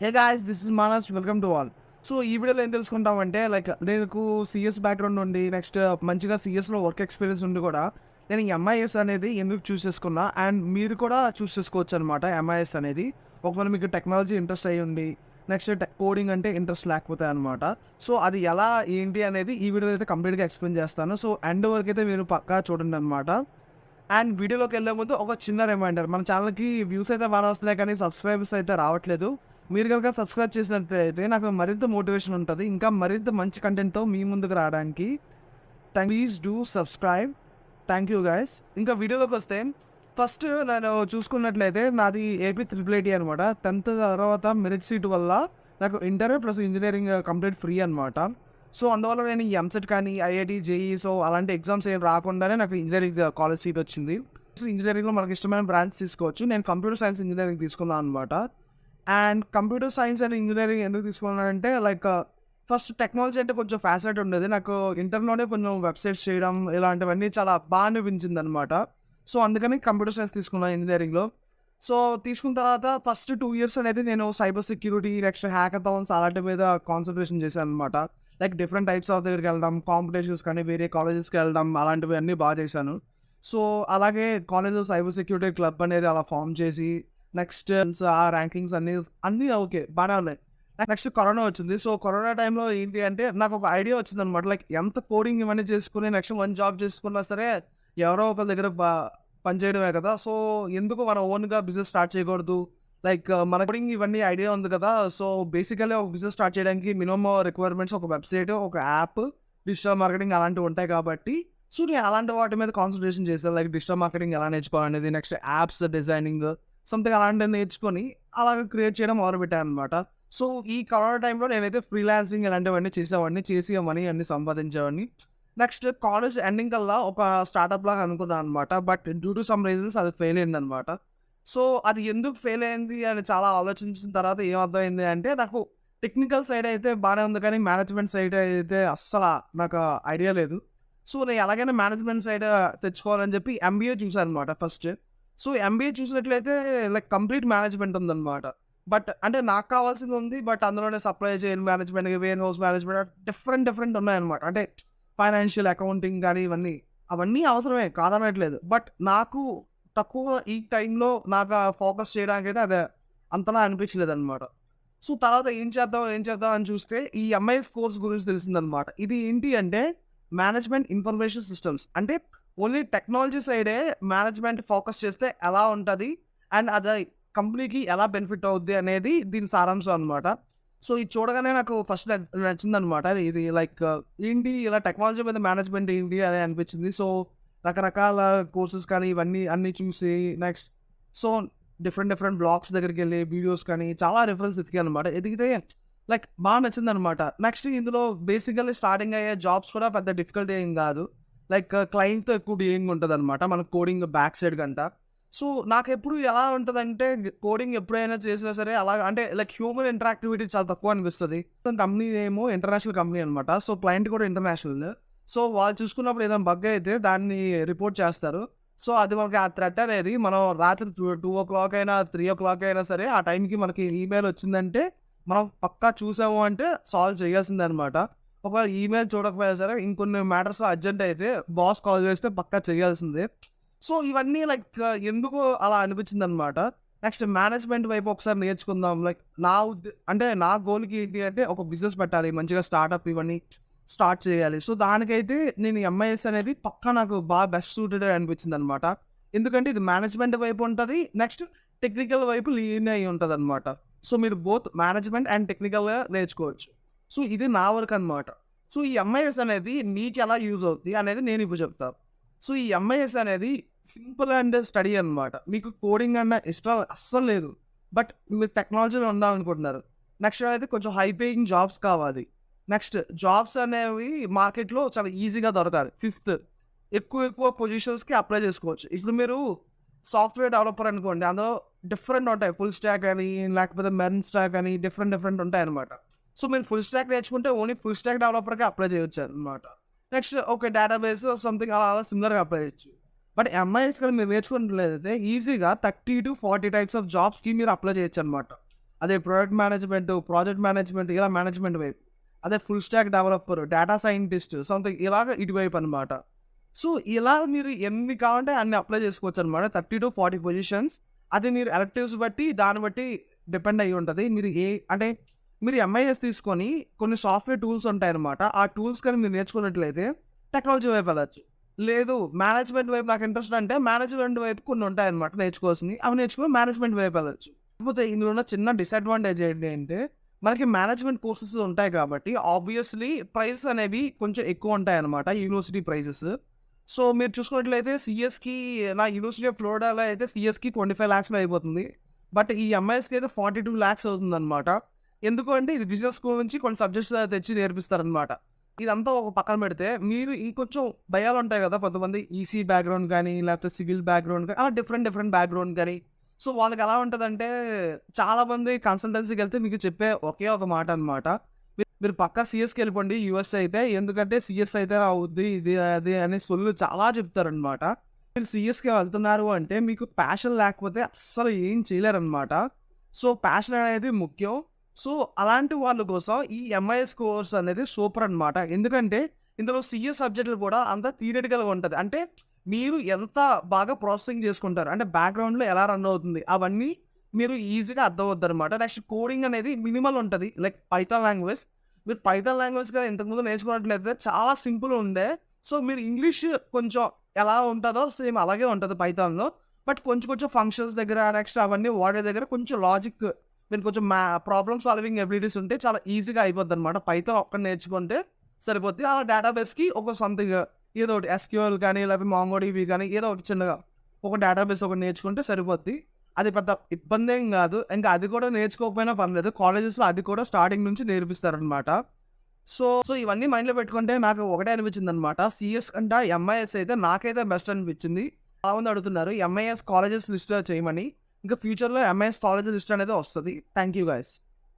Hey guys, this is Manas. Welcome to all. So ఈ వీడియోలో ఏం తెలుసుకుంటామంటే నాకు సిఎస్ బ్యాక్గ్రౌండ్ ఉండి నెక్స్ట్ మంచిగా సిఎస్లో వర్క్ ఎక్స్పీరియన్స్ ఉండి కూడా నేను ఈ ఎంఐఎస్ అనేది ఎందుకు చూస్ చేసుకున్నా అండ్ మీరు కూడా చూస్ చేసుకోవచ్చు అనమాట. ఎంఐఎస్ అనేది ఒకవేళ మీకు టెక్నాలజీ ఇంట్రెస్ట్ అయ్యి ఉండి నెక్స్ట్ కోడింగ్ అంటే ఇంట్రెస్ట్ లేకపోతే అనమాట. సో అది ఎలా ఏంటి అనేది ఈ వీడియోలో అయితే కంప్లీట్గా ఎక్స్ప్లెయిన్ చేస్తాను. సో ఎండ్ వరకు అయితే మీరు పక్కా చూడండి అనమాట. అండ్ వీడియోలోకి వెళ్ళే ముందు ఒక చిన్న రిమైండర్, మన ఛానల్కి వ్యూస్ అయితే బాగా వస్తున్నాయి కానీ సబ్స్క్రైబర్స్ అయితే రావట్లేదు. మీరు కనుక సబ్స్క్రైబ్ చేసినట్లయితే నాకు మరింత మోటివేషన్ ఉంటుంది ఇంకా మరింత మంచి కంటెంట్తో మీ ముందుకు రావడానికి. Please do subscribe. Thank you guys. ఇంకా వీడియోలోకి వస్తే ఫస్ట్ నేను చూసుకున్నట్లయితే నాది ఏపీ 888 అనమాట. 10th తర్వాత మెరిట్ సీట్ వల్ల నాకు inter plus engineering complete free అనమాట. సో అందువల్ల నేను ఈ ఎంసెట్ కానీ ఐఐటి జేఈ సో అలాంటి ఎగ్జామ్స్ ఏం రాకుండానే నాకు ఇంజనీరింగ్ కాలేజ్ సీట్ వచ్చింది. ఇంజనీరింగ్లో మనకి ఇష్టమైన బ్రాంచ్ తీసుకోవచ్చు. నేను కంప్యూటర్ సైన్స్ ఇంజనీరింగ్ తీసుకున్నాను అనమాట. And computer science and engineering ఎందుకు తీసుకున్నానంటే ఫస్ట్ టెక్నాలజీ అంటే కొంచెం ఫ్యాసినేట్ ఉండేది నాకు. ఇంటర్లోనే కొంచెం వెబ్సైట్స్ చేయడం ఇలాంటివన్నీ చాలా బాగా అనిపించింది అనమాట. సో అందుకని కంప్యూటర్ సైన్స్ తీసుకున్నాను ఇంజనీరింగ్లో. సో తీసుకున్న తర్వాత ఫస్ట్ 2 years అనేది నేను సైబర్ సెక్యూరిటీ నెక్స్ట్ హ్యాకథాన్స్ అలాంటి మీద కాన్సన్ట్రేషన్ చేశాను అనమాట. డిఫరెంట్ టైప్స్ ఆఫ్ దగ్గరికి వెళ్ళడం, కాంపిటీషన్స్ కానీ వేరే కాలేజెస్కి వెళ్ళడం అలాంటివి అన్నీ బాగా చేశాను. సో అలాగే కాలేజ్లో సైబర్ సెక్యూరిటీ క్లబ్ అనేది అలా ఫామ్ చేసి నెక్స్ట్ ఆ ర్యాంకింగ్స్ అన్నీ ఓకే బాగానే ఉన్నాయి. నెక్స్ట్ కరోనా వచ్చింది. సో కరోనా టైంలో ఏంటి అంటే నాకు ఒక ఐడియా వచ్చింది అనమాట. ఎంత కోడింగ్ ఇవన్నీ చేసుకుని నెక్స్ట్ వన్ జాబ్ చేసుకున్నా సరే ఎవరో ఒకరి దగ్గర పనిచేయడమే కదా. సో ఎందుకు మన ఓన్గా బిజినెస్ స్టార్ట్ చేయకూడదు. మన కోడింగ్ ఇవన్నీ ఐడియా ఉంది కదా. సో బేసికల్లీ ఒక బిజినెస్ స్టార్ట్ చేయడానికి మినిమం రిక్వైర్మెంట్స్ ఒక వెబ్సైట్, ఒక యాప్, డిజిటల్ మార్కెటింగ్ అలాంటివి ఉంటాయి కాబట్టి సో నేను అలాంటి వాటి మీద కాన్సన్ట్రేషన్ చేశాను. డిజిటల్ మార్కెటింగ్ ఎలా నేర్చుకోవాలనేది నెక్స్ట్ యాప్స్ డిజైనింగ్ సంథింగ్ అలాంటివి నేర్చుకొని అలాగ క్రియేట్ చేయడం మొదలుపెట్టాను అనమాట. సో ఈ కరోనా టైంలో నేనైతే ఫ్రీలాన్సింగ్ ఇలాంటివన్నీ చేసేవాడిని, చేసి మనీ అన్ని సంపాదించేవాడిని. నెక్స్ట్ కాలేజ్ ఎండింగ్ కల్లా ఒక స్టార్ట్అప్ లాగా అనుకున్నాను అనమాట. But due to some reasons అది ఫెయిల్ అయిందనమాట. సో అది ఎందుకు ఫెయిల్ అయింది అని చాలా ఆలోచించిన తర్వాత ఏమర్థమైంది అంటే నాకు టెక్నికల్ సైడ్ అయితే బాగానే ఉంది కానీ మేనేజ్మెంట్ సైడ్ అయితే అస్సలు నాకు ఐడియా లేదు. సో నేను ఎలాగైనా మేనేజ్మెంట్ సైడ్ తెచ్చుకోవాలని చెప్పి ఎంబీఏ చూసాను అనమాట ఫస్ట్. సో ఎంబీఏ చూసినట్లయితే కంప్లీట్ మేనేజ్మెంట్ ఉందన్నమాట. బట్ అంటే నాకు కావాల్సింది ఉంది. బట్ అందులోనే supply chain management, warehouse management different ఉన్నాయన్నమాట. ఫైనాన్షియల్ అకౌంటింగ్ కానీ అవన్నీ అవసరమే కాదనట్లేదు. బట్ నాకు తక్కువ ఈ టైంలో నాకు ఫోకస్ చేయడానికైతే అదే అంతలా అనిపించలేదన్నమాట. సో తర్వాత ఏం చేద్దాం అని చూస్తే ఈ ఎంఐఎఫ్ కోర్స్ గురించి తెలిసిందనమాట. ఇది ఏంటి అంటే management information systems. Only technology సైడే మేనేజ్మెంట్ ఫోకస్ చేస్తే ఎలా ఉంటుంది అండ్ అది కంపెనీకి ఎలా బెనిఫిట్ అవుద్ది అనేది దీని సారాంశం అనమాట. సో ఇది చూడగానే నాకు ఫస్ట్ నచ్చిందనమాట. ఇది ఏంటి ఇలా టెక్నాలజీ మీద మేనేజ్మెంట్ ఏంటి అని అనిపించింది. సో రకరకాల కోర్సెస్ కానీ ఇవన్నీ అన్నీ చూసి నెక్స్ట్ సో డిఫరెంట్ బ్లాగ్స్ దగ్గరికి వెళ్ళి వీడియోస్ కానీ చాలా రిఫరెన్స్ ఎతికానమాట. ఎదిగితే బాగా నచ్చిందనమాట. నెక్స్ట్ ఇందులో బేసికల్లీ స్టార్టింగ్ అయ్యే జాబ్స్ కూడా పెద్ద డిఫికల్ట్ ఏం కాదు. క్లయింట్‌తో ఎక్కువ డీలింగ్ ఉంటదనమాట మనకు కోడింగ్ బ్యాక్ సైడ్ కంట. సో నాకెప్పుడు ఎలా ఉంటదంటే కోడింగ్ ఎప్పుడైనా చేసినా సరే అలాగా హ్యూమన్ ఇంటరాక్టివిటీ చాలా తక్కువ అనిపిస్తది. కంపెనీ ఏమో ఇంటర్నేషనల్ కంపెనీ అనమాట. సో క్లయింట్ కూడా ఇంటర్నేషనల్. సో వాళ్ళు చూసుకున్నప్పుడు ఏదైనా బగ్ అయితే దాన్ని రిపోర్ట్ చేస్తారు. సో అది మనకి ఆ థ్రెట్ అనేది మనం రాత్రి 2:00 అయినా 3:00 అయినా సరే ఆ టైంకి మనకి ఈమెయిల్ వచ్చిందంటే మనం పక్కా చూసాము అంటే సాల్వ్ చేయాల్సిందే అనమాట. ఒకవేళ ఈమెయిల్ చూడకపోయినా సరే ఇంకొన్ని మ్యాటర్స్‌లో అర్జెంట్ అయితే బాస్ కాల్ చేస్తే పక్కా చేయాల్సిందే. సో ఇవన్నీ ఎందుకో అలా అనిపించిందనమాట. నెక్స్ట్ మేనేజ్మెంట్ వైపు ఒకసారి నేర్చుకుందాం. నా గోల్‌కి ఏంటి అంటే ఒక బిజినెస్ పెట్టాలి. మంచిగా స్టార్టప్ ఇవన్నీ స్టార్ట్ చేయాలి. సో దానికైతే నేను ఎంఐఎస్ అనేది పక్కా నాకు బాగా బెస్ట్ సూటెడ్ అనిపించిందనమాట. ఎందుకంటే ఇది మేనేజ్మెంట్ వైపు ఉంటది. నెక్స్ట్ టెక్నికల్ వైపు లీన్ అయ్యి ఉంటదనమాట. సో మీరు బోత్ మేనేజ్మెంట్ అండ్ టెక్నికల్‌గా నేర్చుకోవచ్చు. సో ఇది నా వర్క్ అనమాట. సో ఈ ఎంఐఎస్ అనేది మీకెలా యూజ్ అవుద్ది అనేది నేను ఇప్పుడు చెప్తా. సో ఈ ఎంఐఎస్ అనేది సింపుల్ అండ్ స్టడీ అనమాట. మీకు కోడింగ్ అన్న ఇష్టం అస్సలు లేదు. బట్ మీరు టెక్నాలజీలో ఉండాలనుకుంటున్నారు. నెక్స్ట్ అయితే కొంచెం హై పేయింగ్ జాబ్స్ కావాలి. నెక్స్ట్ జాబ్స్ అనేవి మార్కెట్‌లో చాలా ఈజీగా దొరకాలి. ఫిఫ్త్ ఎక్కువ పొజిషన్స్‌కి అప్లై చేసుకోవచ్చు. ఇప్పుడు మీరు సాఫ్ట్‌వేర్ డెవలపర్ అనుకోండి. అందులో డిఫరెంట్ ఉంటాయి. ఫుల్ స్టాక్ అని లేకపోతే మెర్న్ స్టాక్ అని డిఫరెంట్ ఉంటాయన్నమాట. సో మీరు ఫుల్ స్టాక్ నేర్చుకుంటే ఓన్లీ ఫుల్ స్టాక్ డెవలపర్‌కే అప్లై చేయొచ్చనమాట. నెక్స్ట్ ఓకే డేటాబేస్ సంథింగ్ అలా సిమిలర్‌గా అప్లై చేయొచ్చు. బట్ ఎంఐఎస్ కానీ మీరు నేర్చుకున్నట్లయితే ఈజీగా 30 to 40 టైప్స్ ఆఫ్ జాబ్స్‌కి మీరు అప్లై చేయొచ్చనమాట. అదే ప్రొడక్ట్ మేనేజ్మెంట్, ప్రాజెక్ట్ మేనేజ్మెంట్ ఇలా మేనేజ్మెంట్ వైపు. అదే full stack developer, data scientist something ఇలాగ ఇటువైపు అనమాట. సో, ఇలా మీరు ఎన్ని కావాలంటే అన్ని అప్లై చేసుకోవచ్చనమాట. 30-40 పొజిషన్స్. అది మీరు ఎలెక్టివ్స్ బట్టి దాన్ని బట్టి డిపెండ్ అయ్యి ఉంటది. మీరు అంటే మీరు ఎంఐఎస్ తీసుకొని కొన్ని సాఫ్ట్‌వేర్ టూల్స్ ఉంటాయనమాట. ఆ టూల్స్ కానీ మీరు నేర్చుకున్నట్లయితే టెక్నాలజీ వైపు వెళ్ళొచ్చు. లేదు మేనేజ్మెంట్ వైపు నాకు ఇంట్రెస్ట్ అంటే మేనేజ్మెంట్ వైపు కొన్ని ఉంటాయనమాట నేర్చుకోవాల్సినయి. అవి నేర్చుకొని మేనేజ్మెంట్ వైపు వెళ్ళొచ్చు. కాకపోతే ఇందులో ఉన్న చిన్న డిసడ్వాంటేజ్ ఏంటి అంటే మనకి మేనేజ్మెంట్ కోర్సెస్ ఉంటాయి కాబట్టి ఆబ్వియస్‌లీ ప్రైజెస్ అనేవి కొంచెం ఎక్కువ ఉంటాయన్నమాట యూనివర్సిటీ ప్రైజెస్. సో, మీరు చూసుకున్నట్లయితే సీఎస్‌కి నా యూనివర్సిటీ ఆఫ్ ఫ్లోరిడాలో అయితే సీఎస్‌కి 25,00,000లో అయిపోతుంది. బట్ ఈ ఎంఐఎస్‌కి అయితే 42,00,000 అవుతుందన్నమాట. ఎందుకు అంటే ఇది బిజినెస్ స్కూల్ నుంచి కొన్ని సబ్జెక్ట్స్ తెచ్చి నేర్పిస్తారన్నమాట. ఇదంతా ఒక పక్కన పెడితే మీరు ఇంకొంచెం భయాలుంటాయి కదా! కొంతమంది ఈసీ బ్యాక్‌గ్రౌండ్ గానీ, లేకపోతే సివిల్ బ్యాక్‌గ్రౌండ్ గానీ అలా డిఫరెంట్ బ్యాక్‌గ్రౌండ్ గానీ సో, వాళ్ళకెలా ఉంటదంటే చాలామంది కన్సల్టెన్సీకెళ్తే మీకు చెప్పే ఒకే ఒక మాట అనమాట. మీరు పక్కా సీఎస్‌కెళ్ళిపోండి యూఎస్ అయితే. ఎందుకంటే సీఎస్ అయితే అవుద్ది. ఇది, అది అని చాలా చెప్తారనమాట. మీరు సీఎస్‌కి వెళ్తున్నారు అంటే మీకు ప్యాషన్ లేకపోతే అస్సలు ఏం చేయలేరనమాట. సో, ప్యాషన్ అనేది ముఖ్యం. సో, అలాంటి వాళ్ళ కోసం ఈ ఎంఐఎస్ కోర్స్ అనేది సూపర్ అనమాట. ఎందుకంటే ఇందులో సీఎస్ సబ్జెక్టులు కూడా అంత థియరిటికల్‌గా ఉంటది. అంటే మీరు ఎంత బాగా ప్రాసెసింగ్ చేసుకుంటారు. అంటే బ్యాక్‌గ్రౌండ్‌లో ఎలా రన్ అవుతుంది. అవన్నీ మీరు ఈజీగా అర్థమవుద్దనమాట. నెక్స్ట్ కోడింగ్ అనేది మినిమల్ ఉంటది. Like Python language. మీరు పైథాన్ లాంగ్వేజ్ కదా ఇంతకుముందు నేర్చుకున్నట్లయితే చాలా సింపుల్ ఉండే. సో, మీరు ఇంగ్లీష్ కొంచెం ఎలా ఉంటదో సేమ్ అలాగే ఉంటది పైథాన్‌లో. బట్ కొంచెం ఫంక్షన్స్ దగ్గర నెక్స్ట్ అవన్నీ వాడే దగ్గర కొంచెం లాజిక్ మీరు కొంచెం ప్రాబ్లమ్ సాల్వింగ్ ఎబిలిటీస్ ఉంటే చాలా ఈజీగా అయిపోద్దనమాట. పైథాన్ ఒక్కటి నేర్చుకుంటే సరిపోద్ది. ఆ డేటాబేస్‌కి ఒక సంథింగ్ ఏదో ఒకటి ఎస్‌క్యూఎల్ కానీ లేకపోతే మొంగోడిబి కానీ ఏదో ఒకటి చిన్నగా ఒక డేటాబేస్ ఒకటి నేర్చుకుంటే సరిపోద్ది. అది పెద్ద ఇబ్బందేం గాదు. ఇంకా అది కూడా నేర్చుకోకపోయినా పర్లేదు. కాలేజెస్‌లో అది కూడా స్టార్టింగ్ నుంచి నేర్పిస్తారనమాట. సో, ఇవన్నీ మైండ్‌లో పెట్టుకుంటే నాకు ఒకటే అనిపించిందనమాట. సీఎస్ కంటే ఎంఐఎస్ అయితే నాకైతే బెస్ట్ అనిపించింది. చాలామంది అడుగుతున్నారు ఎంఐఎస్ కాలేజెస్ లిస్ట్ చేయమని. ఇంకా ఫ్యూచర్‌లో ఎంఐఎస్ కాలేజెస్ లిస్ట్ అనేది వస్తది. Thank you guys.